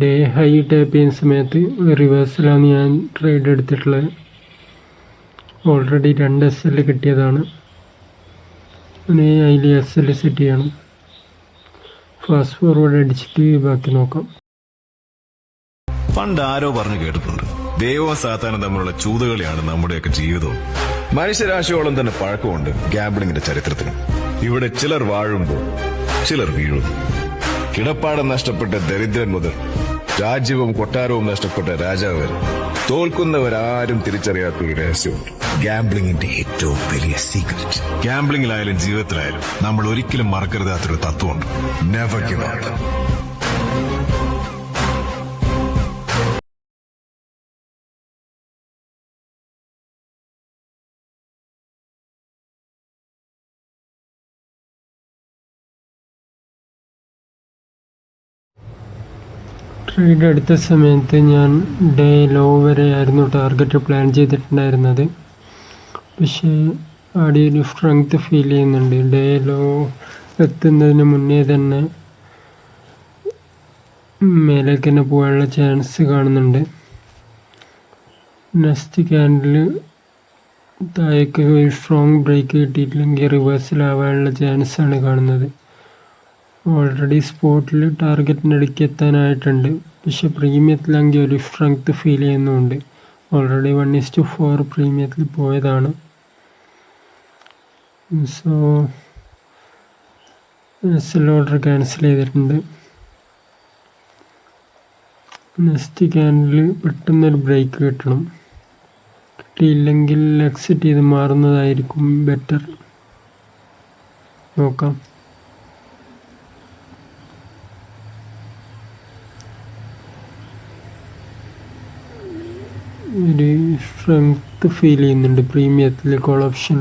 Day high tap ചെയ്യുന്ന സമയത്ത് റിവേഴ്സിലാണ് ഞാൻ ട്രേഡ് എടുത്തിട്ടുള്ളത്. ഓൾറെഡി 2 SL കിട്ടിയതാണ്. ഇനി അതിൽ SL സെറ്റ് ചെയ്യണം. ഫാസ്റ്റ് ഫോർവേഡ് അടിച്ചിട്ട് ബാക്കി നോക്കാം. പണ്ട് ആരോ പറഞ്ഞു കേട്ടിട്ടുണ്ട്, ദൈവവും സാത്താനും തമ്മിലുള്ള ചൂതുകളിയാണ് നമ്മുടെയൊക്കെ ജീവിതവും. മനുഷ്യരാശിയോളം തന്നെ പഴക്കമുണ്ട് ഗാംബ്ലിങ്ങിന്റെ ചരിത്രത്തിന്. ഇവിടെ ചിലർ വാഴുമ്പോൾ ചിലർ വീഴുന്നു. കിടപ്പാടം നഷ്ടപ്പെട്ട ദരിദ്രൻ മുതൽ രാജ്യവും കൊട്ടാരവും നഷ്ടപ്പെട്ട രാജാവ് വരെ തോൽക്കുന്നവരാരും തിരിച്ചറിയാത്ത ഒരു രഹസ്യമുണ്ട്. ഗാംബ്ലിങ്ങിന്റെ ഏറ്റവും വലിയ സീക്രട്ട്. ഗാംബ്ലിങ്ങിലായാലും ജീവിതത്തിലായാലും നമ്മൾ ഒരിക്കലും മറക്കരുതാത്തൊരു തത്വമുണ്ട്: നെവർ ഗിവ് അപ്പ്. ട്രേഡ് എടുത്ത സമയത്ത് ഞാൻ ഡേ ലോ വരെയായിരുന്നു ടാർഗറ്റ് പ്ലാൻ ചെയ്തിട്ടുണ്ടായിരുന്നത്. പക്ഷേ അവിടെ ഒരു സ്ട്രെങ്ത് ഫീൽ ചെയ്യുന്നുണ്ട്. ഡേ ലോ എത്തുന്നതിന് മുന്നേ തന്നെ മേലേക്ക് തന്നെ പോകാനുള്ള ചാൻസ് കാണുന്നുണ്ട്. നെക്സ്റ്റ് ക്യാൻഡിൽ താഴേക്ക് ഒരു സ്ട്രോങ് ബ്രേക്ക് കിട്ടിയിട്ടില്ലെങ്കിൽ റിവേഴ്സിലാവാനുള്ള ചാൻസാണ് കാണുന്നത്. ഓൾറെഡി സ്പോട്ടിൽ ടാർഗറ്റിൻ്റെ ഇടയ്ക്ക് എത്താനായിട്ടുണ്ട്. പക്ഷെ പ്രീമിയത്തിലാണെങ്കിൽ ഒരു സ്ട്രെങ്ത് ഫീൽ ചെയ്യുന്നുണ്ട്. ഓൾറെഡി 1:4 പ്രീമിയത്തിൽ പോയതാണ്. സോ SL ഓർഡർ ക്യാൻസൽ ചെയ്തിട്ടുണ്ട്. നെക്സ്റ്റ് ക്യാൻഡിൽ പെട്ടെന്നൊരു ബ്രേക്ക് കിട്ടണം. കിട്ടിയില്ലെങ്കിൽ എക്സിറ്റ് ചെയ്ത് മാറുന്നതായിരിക്കും ബെറ്റർ. നോക്കാം. ഒരു സ്ട്രെങ്ത് ഫീൽ ചെയ്യുന്നുണ്ട് പ്രീമിയത്തിൽ കോൾ ഓപ്ഷൻ.